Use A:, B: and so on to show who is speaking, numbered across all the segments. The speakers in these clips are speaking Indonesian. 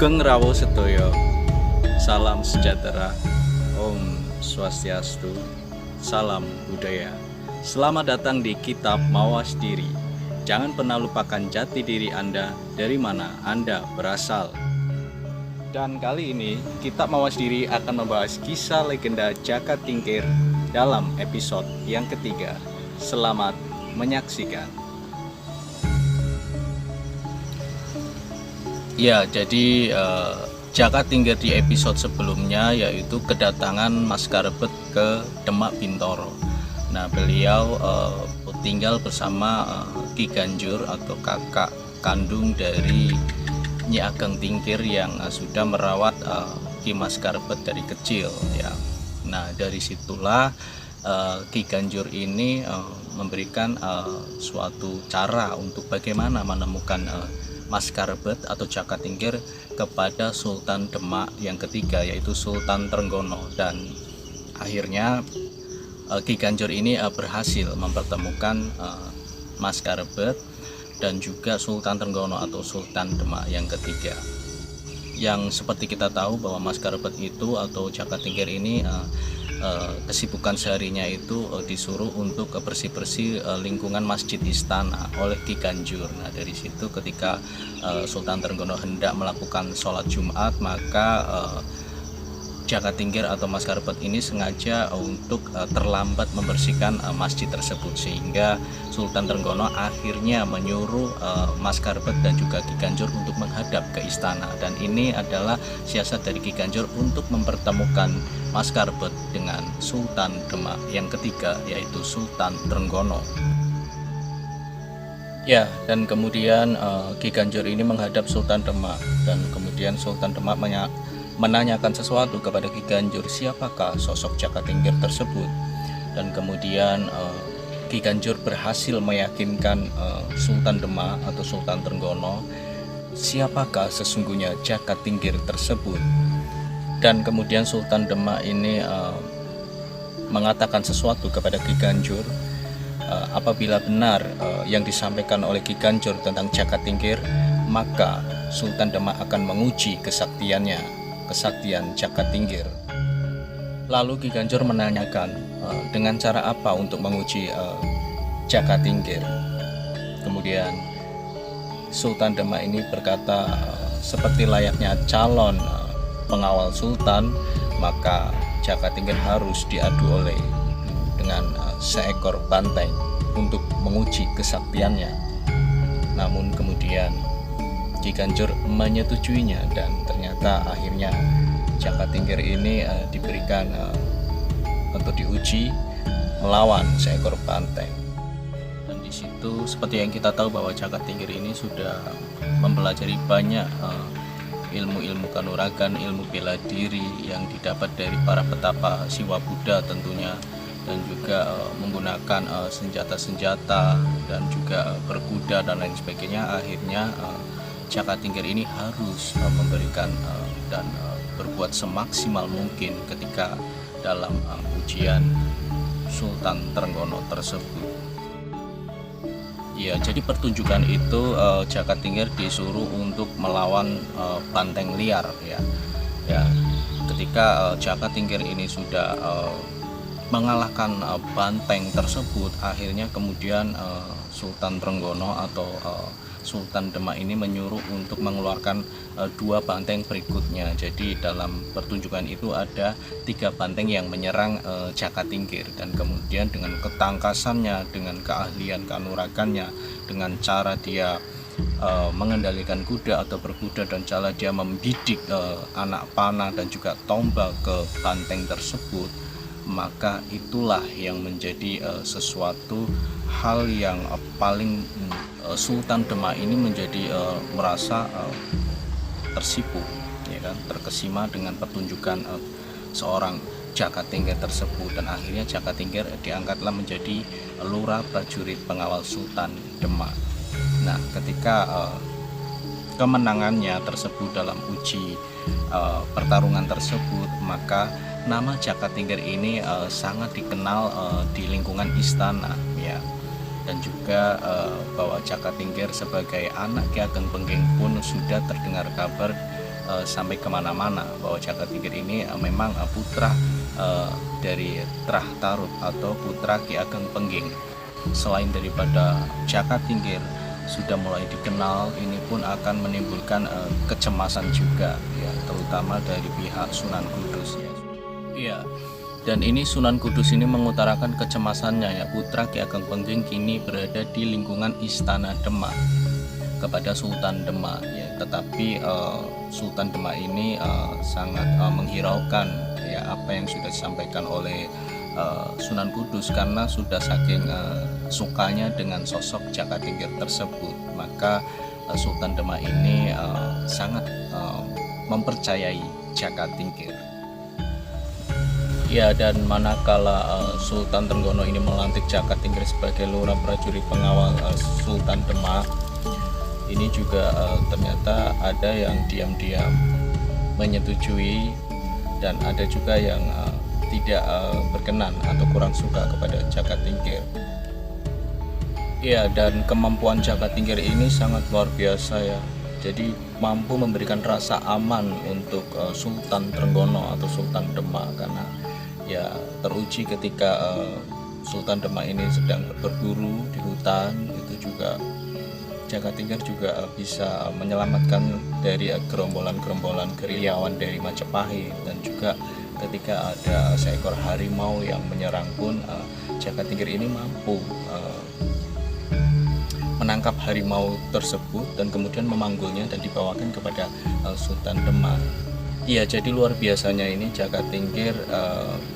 A: Sugeng Rawo Sedoyo, salam sejahtera, Om Swastiastu, salam budaya. Selamat datang di Kitab Mawas Diri. Jangan pernah lupakan jati diri Anda, dari mana Anda berasal. Dan kali ini Kitab Mawas Diri akan membahas kisah legenda Jaka Tingkir dalam episode yang ketiga. Selamat menyaksikan. Ya, jadi Jaka Tingkir di episode sebelumnya yaitu kedatangan Mas Karebet ke Demak Bintoro. Nah, beliau tinggal bersama Ki Ganjur atau kakak kandung dari Nyi Ageng Tingkir yang sudah merawat Ki Mas Karebet dari kecil ya. Nah, dari situlah Ki Ganjur ini memberikan suatu cara untuk bagaimana menemukan Mas Karebet atau Jaka Tingkir kepada Sultan Demak yang ketiga, yaitu Sultan Trenggono. Dan akhirnya Ki Ganjur ini berhasil mempertemukan Mas Karebet dan juga Sultan Trenggono atau Sultan Demak yang ketiga. Yang seperti kita tahu bahwa Mas Karebet itu atau Jaka Tingkir ini kesibukan seharinya itu disuruh untuk bersih-bersih lingkungan masjid istana oleh Ki Ganjur. Nah, dari situ ketika Sultan Trenggono hendak melakukan sholat Jumat, maka Jaka Tingkir atau Mas Karebet ini sengaja untuk terlambat membersihkan masjid tersebut, sehingga Sultan Trenggono akhirnya menyuruh Mas Karebet dan juga Ki Ganjur untuk menghadap ke istana. Dan ini adalah siasat dari Ki Ganjur untuk mempertemukan Mas Karebet dengan Sultan Demak yang ketiga, yaitu Sultan Trenggono. Ya, dan kemudian Ki Ganjur ini menghadap Sultan Demak, dan kemudian Sultan Demak menanyakan sesuatu kepada Ki Ganjur, siapakah sosok Jaka Tingkir tersebut. Dan kemudian Ki Ganjur berhasil meyakinkan Sultan Demak atau Sultan Trenggono siapakah sesungguhnya Jaka Tingkir tersebut. Dan kemudian Sultan Demak ini mengatakan sesuatu kepada Ki Ganjur, apabila benar yang disampaikan oleh Ki Ganjur tentang Jaka Tingkir, maka Sultan Demak akan menguji kesaktian Jaka Tingkir. Lalu Ki Ganjur menanyakan dengan cara apa untuk menguji Jaka Tingkir. Kemudian Sultan Demak ini berkata, seperti layaknya calon pengawal sultan, maka Jaka Tingkir harus diadu oleh dengan seekor banteng untuk menguji kesaktiannya. Namun kemudian Ki Ganjur menyetujuinya, dan ternyata akhirnya Jaka Tingkir ini diberikan untuk diuji melawan seekor banteng. Dan di situ seperti yang kita tahu bahwa Jaka Tingkir ini sudah mempelajari banyak ilmu-ilmu kanuragan, ilmu bela diri yang didapat dari para petapa Siwa Buddha tentunya, dan juga menggunakan senjata-senjata dan juga berkuda dan lain sebagainya. Akhirnya Jaka Tingkir ini harus memberikan dan berbuat semaksimal mungkin ketika dalam ujian Sultan Trenggono tersebut. Ya, jadi pertunjukan itu Jaka Tingkir disuruh untuk melawan banteng liar ya. Ya, ketika Jaka Tingkir ini sudah mengalahkan banteng tersebut, akhirnya kemudian Sultan Trenggono atau Sultan Demak ini menyuruh untuk mengeluarkan 2 banteng berikutnya. Jadi dalam pertunjukan itu ada 3 banteng yang menyerang Jaka Tingkir, dan kemudian dengan ketangkasannya, dengan keahlian kanuragannya, dengan cara dia mengendalikan kuda atau berkuda, dan cara dia membidik anak panah dan juga tombak ke banteng tersebut, maka itulah yang menjadi sesuatu hal yang paling Sultan Demak ini menjadi merasa tersipu, ya kan, terkesima dengan pertunjukan seorang Jaka Tingkir tersebut, dan akhirnya Jaka Tingkir diangkatlah menjadi lurah prajurit pengawal Sultan Demak. Nah, ketika kemenangannya tersebut dalam uji pertarungan tersebut, maka nama Jaka Tingkir ini sangat dikenal di lingkungan istana ya, dan juga bahwa Jaka Tingkir sebagai anak Ki Ageng Pengging pun sudah terdengar kabar sampai kemana-mana bahwa Jaka Tingkir ini memang putra dari Trah Tarub atau putra Ki Ageng Pengging. Selain daripada Jaka Tingkir sudah mulai dikenal, ini pun akan menimbulkan kecemasan juga ya, terutama dari pihak Sunan Kudus ya. Iya. Dan ini Sunan Kudus ini mengutarakan kecemasannya ya, putra Ki Ageng Pengging kini berada di lingkungan istana Demak kepada Sultan Demak ya. Tetapi Sultan Demak ini sangat menghiraukan ya apa yang sudah disampaikan oleh Sunan Kudus, karena sudah saking sukanya dengan sosok Jaka Tingkir tersebut, maka Sultan Demak ini sangat mempercayai Jaka Tingkir. Ya, dan manakala Sultan Trenggono ini melantik Jaka Tingkir sebagai lurah prajurit pengawal Sultan Demak, ini juga ternyata ada yang diam-diam menyetujui, dan ada juga yang tidak berkenan atau kurang suka kepada Jaka Tingkir. Ya, dan kemampuan Jaka Tingkir ini sangat luar biasa ya. Jadi mampu memberikan rasa aman untuk Sultan Trenggono atau Sultan Demak, karena ya teruji ketika Sultan Demak ini sedang berburu di hutan, itu juga Jaka Tingkir juga bisa menyelamatkan dari gerombolan-gerombolan gerilyawan dari Majapahit, dan juga ketika ada seekor harimau yang menyerang pun Jaka Tingkir ini mampu menangkap harimau tersebut dan kemudian memanggulnya dan dibawakan kepada Sultan Demak. Iya, jadi luar biasanya ini Jaka Tingkir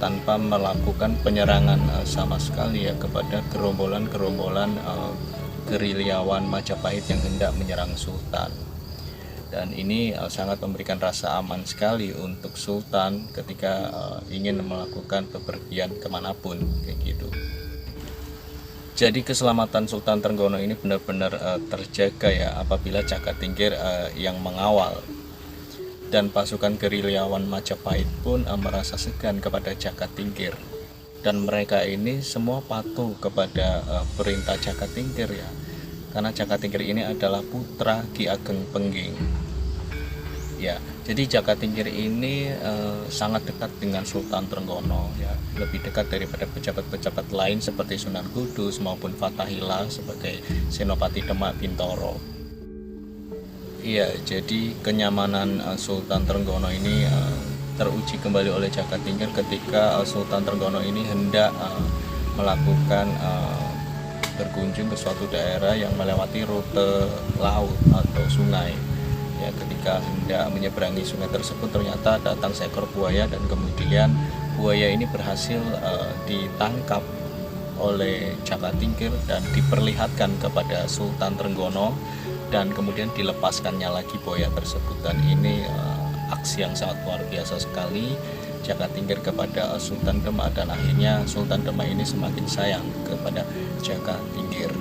A: tanpa melakukan penyerangan sama sekali ya kepada gerombolan-gerombolan gerilyawan Majapahit yang hendak menyerang Sultan. Dan ini sangat memberikan rasa aman sekali untuk Sultan ketika ingin melakukan bepergian kemanapun kayak gitu. Jadi keselamatan Sultan Trenggono ini benar-benar terjaga ya apabila Jaka Tingkir yang mengawal. Dan pasukan gerilyawan Majapahit pun merasa segan kepada Jaka Tingkir, dan mereka ini semua patuh kepada perintah Jaka Tingkir ya, karena Jaka Tingkir ini adalah putra Ki Ageng Pengging ya. Jadi Jaka Tingkir ini sangat dekat dengan Sultan Trenggono ya, lebih dekat daripada pejabat-pejabat lain seperti Sunan Kudus maupun Fathahillah sebagai Senopati Demak Bintoro. Iya, jadi kenyamanan Sultan Trenggono ini teruji kembali oleh Jaka Tingkir ketika Sultan Trenggono ini hendak melakukan berkunjung ke suatu daerah yang melewati rute laut atau sungai. Ya, ketika hendak menyeberangi sungai tersebut ternyata datang seekor buaya, dan kemudian buaya ini berhasil ditangkap oleh Jaka Tingkir dan diperlihatkan kepada Sultan Trenggono, dan kemudian dilepaskannya lagi buaya tersebut. Dan ini aksi yang sangat luar biasa sekali Jaka Tingkir kepada Sultan Demak, dan akhirnya Sultan Demak ini semakin sayang kepada Jaka Tingkir.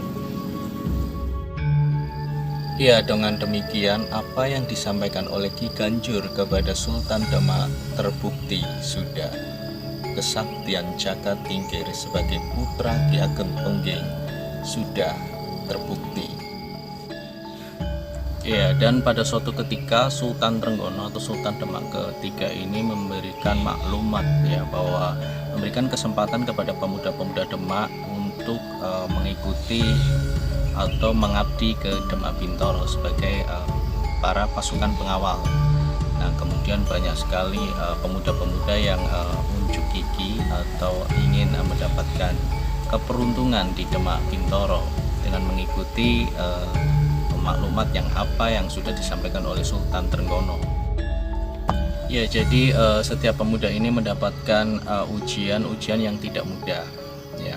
A: Ya, dengan demikian apa yang disampaikan oleh Ki Ganjur kepada Sultan Demak terbukti sudah. Kesaktian Jaka Tingkir sebagai putra Ki Ageng Pengging sudah terbukti. Ya, dan pada suatu ketika Sultan Trenggono atau Sultan Demak ketiga ini memberikan maklumat ya, bahwa memberikan kesempatan kepada pemuda-pemuda Demak untuk mengikuti atau mengabdi ke Demak Bintoro sebagai para pasukan pengawal. Nah, kemudian banyak sekali pemuda-pemuda yang unjuk gigi atau ingin mendapatkan keperuntungan di Demak Bintoro dengan mengikuti maklumat yang sudah disampaikan oleh Sultan Trenggono. Ya, jadi setiap pemuda ini mendapatkan ujian-ujian yang tidak mudah. Ya,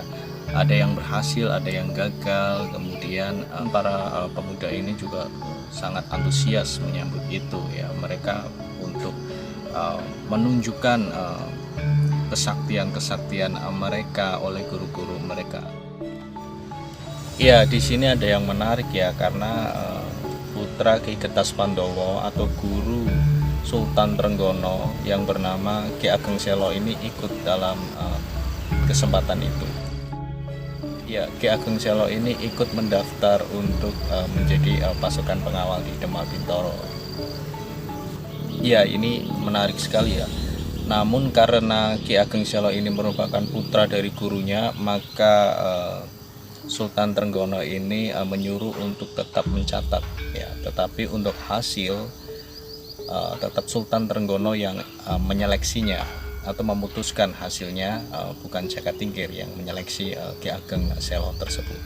A: ada yang berhasil, ada yang gagal. Kemudian para pemuda ini juga sangat antusias menyambut itu. Ya, mereka untuk menunjukkan kesaktian-kesaktian mereka oleh guru-guru mereka. Ya, di sini ada yang menarik ya, karena putra Ki Getas Pandowo atau guru Sultan Trenggono yang bernama Ki Ageng Selo ini ikut dalam kesempatan itu. Ya, Ki Ageng Selo ini ikut mendaftar untuk menjadi pasukan pengawal di Demak Bintoro. Ya, ini menarik sekali ya. Namun karena Ki Ageng Selo ini merupakan putra dari gurunya, maka Sultan Trenggono ini menyuruh untuk tetap mencatat ya, tetapi untuk hasil tetap Sultan Trenggono yang menyeleksinya atau memutuskan hasilnya, bukan Jaka Tingkir yang menyeleksi Ki Ageng Selo tersebut.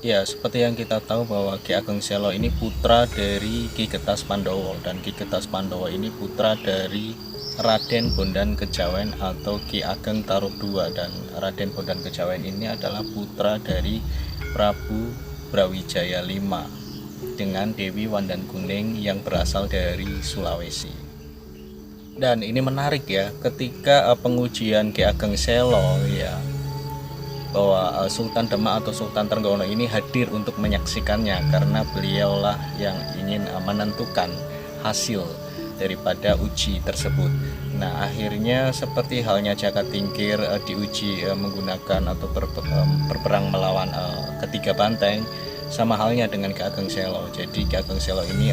A: Ya, seperti yang kita tahu bahwa Ki Ageng Selo ini putra dari Ki Getas Pandowo, dan Ki Getas Pandowo ini putra dari Raden Bondan Kejawen atau Ki Ageng Tarub II, dan Raden Bondan Kejawen ini adalah putra dari Prabu Brawijaya V dengan Dewi Wandan Kuning yang berasal dari Sulawesi. Dan ini menarik ya, ketika pengujian Ki Ageng Selo ya, bahwa Sultan Demak atau Sultan Trenggono ini hadir untuk menyaksikannya, karena beliaulah yang ingin menentukan hasil daripada uji tersebut. Nah, akhirnya seperti halnya Jaka Tingkir diuji menggunakan atau berperang melawan ketiga banteng, sama halnya dengan Ki Ageng Selo. Jadi Ki Ageng Selo ini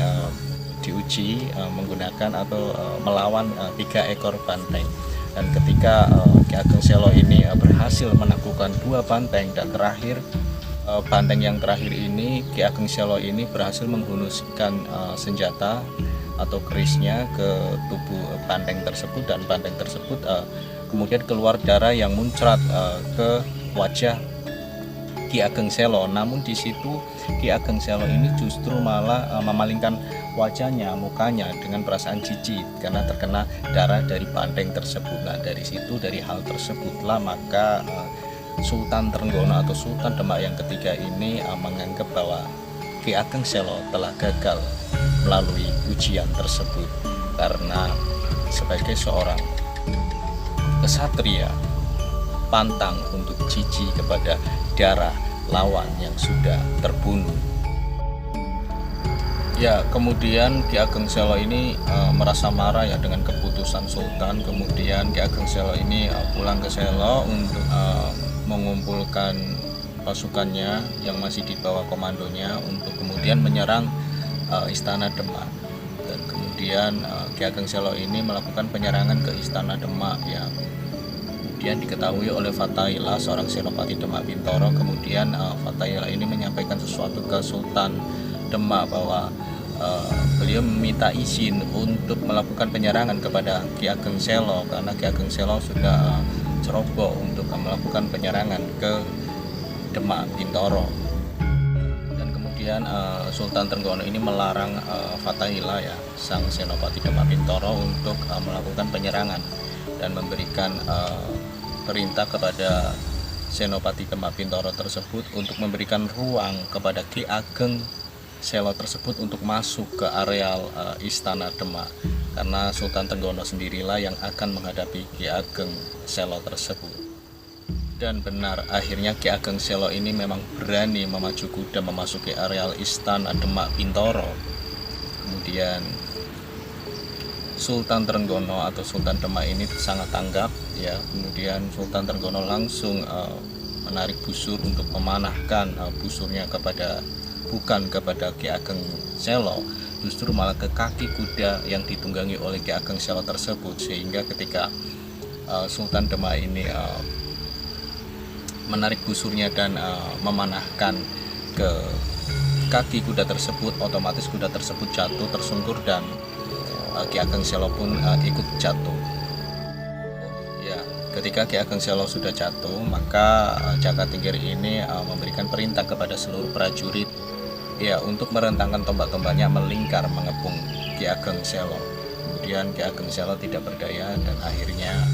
A: diuji menggunakan atau melawan 3 ekor banteng. Dan ketika Ki Ageng Selo ini berhasil menaklukkan 2 banteng, dan terakhir banteng yang terakhir ini Ki Ageng Selo ini berhasil menghunuskan senjata atau kerisnya ke tubuh banteng tersebut, dan banteng tersebut kemudian keluar darah yang muncrat ke wajah Ki Ageng Selo. Namun di situ Ki Ageng Selo ini justru malah memalingkan wajahnya, mukanya dengan perasaan jijik karena terkena darah dari banteng tersebut. Nah, dari situ, dari hal tersebutlah maka Sultan Trenggono atau Sultan Demak yang ketiga ini menganggap bahwa Ki Ageng Selo telah gagal melalui ujian tersebut, karena sebagai seorang kesatria pantang untuk jijik kepada darah lawan yang sudah terbunuh. Ya, kemudian Ki Ageng Selo ini merasa marah ya dengan keputusan Sultan. Kemudian Ki Ageng Selo ini pulang ke Selo untuk mengumpulkan pasukannya yang masih di bawah komandonya untuk kemudian menyerang Istana Demak. Dan kemudian Ki Ageng Selo ini melakukan penyerangan ke Istana Demak ya. Kemudian diketahui oleh Fathaillah, seorang senopati Demak Bintoro. Kemudian Fathaillah ini menyampaikan sesuatu ke Sultan Demak bahwa beliau meminta izin untuk melakukan penyerangan kepada Ki Ageng Selo, karena Ki Ageng Selo sudah ceroboh untuk melakukan penyerangan ke Demak Bintoro. Dan kemudian Sultan Trenggono ini melarang Fathaillah ya, sang senopati Demak Bintoro, untuk melakukan penyerangan, dan memberikan perintah kepada senopati Demak Bintoro tersebut untuk memberikan ruang kepada Ki Ageng Selo tersebut untuk masuk ke areal Istana Demak, karena Sultan Trenggono sendirilah yang akan menghadapi Ki Ageng Selo tersebut. Dan benar, akhirnya Ki Ageng Selo ini memang berani memacu kuda memasuki areal Istana Demak Bintoro. Kemudian Sultan Trenggono atau Sultan Demak ini sangat tanggap ya. Kemudian Sultan Trenggono langsung menarik busur untuk memanahkan busurnya bukan kepada Ki Ageng Selo, justru malah ke kaki kuda yang ditunggangi oleh Ki Ageng Selo tersebut. Sehingga ketika Sultan Demak ini menarik busurnya dan memanahkan ke kaki kuda tersebut, otomatis kuda tersebut jatuh tersungkur dan Ki Ageng Selo pun ikut jatuh. Ya, ketika Ki Ageng Selo sudah jatuh, maka Jakatingkir ini memberikan perintah kepada seluruh prajurit ya untuk merentangkan tombak-tombaknya melingkar mengepung Ki Ageng Selo. Kemudian Ki Ageng Selo tidak berdaya dan akhirnya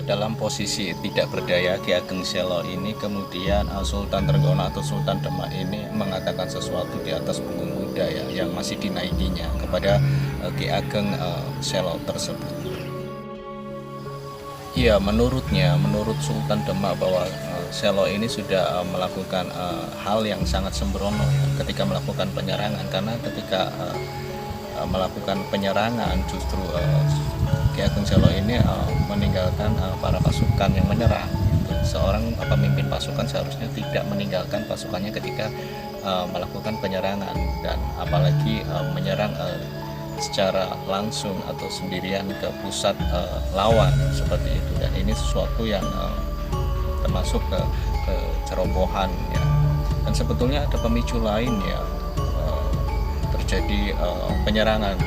A: dalam posisi tidak berdaya, Ki Ageng Selo ini kemudian Sultan Trenggono atau Sultan Demak ini mengatakan sesuatu di atas punggung kuda ya, yang masih dinaikinya kepada Ki Ageng Selo tersebut. Ya, menurut Sultan Demak bahwa Selo ini sudah melakukan hal yang sangat sembrono ya, ketika melakukan penyerangan, karena ketika melakukan penyerangan justru Ki Ageng Selo ini meninggalkan para pasukan yang menyerang. Seorang pemimpin pasukan seharusnya tidak meninggalkan pasukannya ketika melakukan penyerangan, dan apalagi menyerang secara langsung atau sendirian ke pusat lawan seperti itu. Dan ini sesuatu yang termasuk ke kecerobohan ya. Dan sebetulnya ada pemicu lain ya, terjadi penyerangan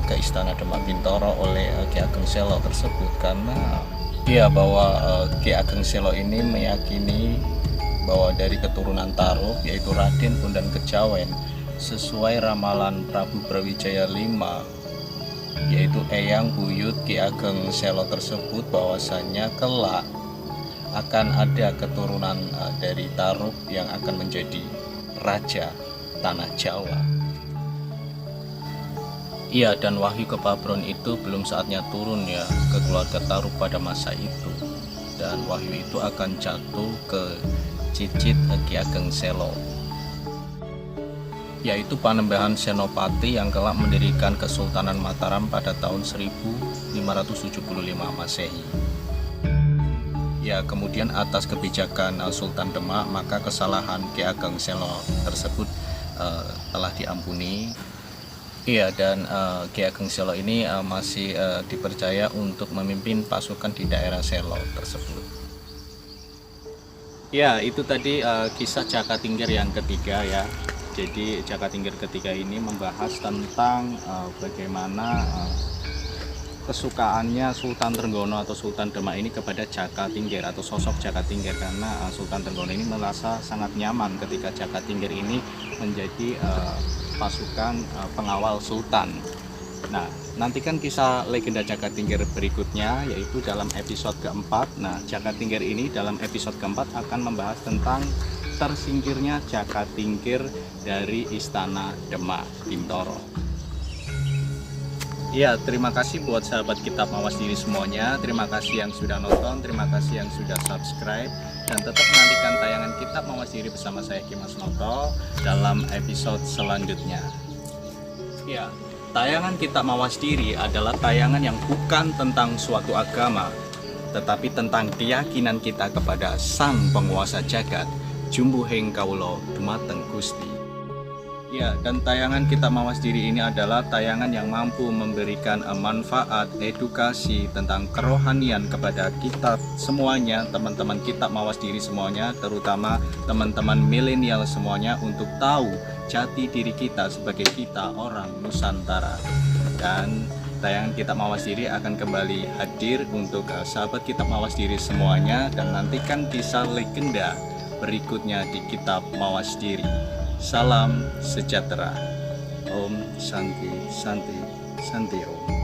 A: ke Istana Demak Bintoro oleh Ki Ageng Selo tersebut, karena bahwa Ki Ageng Selo ini meyakini bahwa dari keturunan Tarub yaitu Raden Bondan Kejawen, sesuai ramalan Prabu Brawijaya V yaitu Eyang Buyut Ki Ageng Selo tersebut, bahwasannya kelak akan ada keturunan dari Tarub yang akan menjadi raja tanah Jawa. Iya, dan wahyu kepabron itu belum saatnya turun ya ke keluarga Tarub pada masa itu, dan wahyu itu akan jatuh ke cicit Ki Ageng Selo, yaitu Panembahan Senopati yang kelak mendirikan Kesultanan Mataram pada tahun 1575 Masehi. Ya, kemudian atas kebijakan Sultan Demak, maka kesalahan Ki Ageng Selo tersebut telah diampuni. Iya, dan Ki Ageng Selo ini masih dipercaya untuk memimpin pasukan di daerah Selo tersebut. Ya, itu tadi kisah Jakatingkir yang ketiga ya. Jadi Jakatingkir ketiga ini membahas tentang bagaimana kesukaannya Sultan Trenggono atau Sultan Demak ini kepada Jakatingkir atau sosok Jakatingkir, karena Sultan Trenggono ini merasa sangat nyaman ketika Jakatingkir ini menjadi pasukan pengawal Sultan. Nah, nantikan kisah legenda Jakatingkir berikutnya, yaitu dalam episode keempat. Nah, Jakatingkir ini dalam episode keempat akan membahas tentang tersingkirnya Jakatingkir dari Istana Demak Bintoro. Ya, terima kasih buat sahabat Kitab Mawas Diri semuanya. Terima kasih yang sudah nonton, terima kasih yang sudah subscribe, dan tetap menantikan tayangan Kitab Mawas Diri bersama saya Ki Mas Noto dalam episode selanjutnya. Ya, tayangan Kitab Mawas Diri adalah tayangan yang bukan tentang suatu agama, tetapi tentang keyakinan kita kepada Sang Penguasa Jagat, Jumbuhing Kawula Dumateng Gusti. Ya, dan tayangan Kitab Mawas Diri ini adalah tayangan yang mampu memberikan manfaat edukasi tentang kerohanian kepada kita semuanya, teman-teman Kitab Mawas Diri semuanya, terutama teman-teman milenial semuanya, untuk tahu jati diri kita sebagai kita orang Nusantara. Dan tayangan Kitab Mawas Diri akan kembali hadir untuk sahabat Kitab Mawas Diri semuanya, dan nantikan kisah legenda berikutnya di Kitab Mawas Diri. Salam sejahtera. Om Santi Santi Santi Om.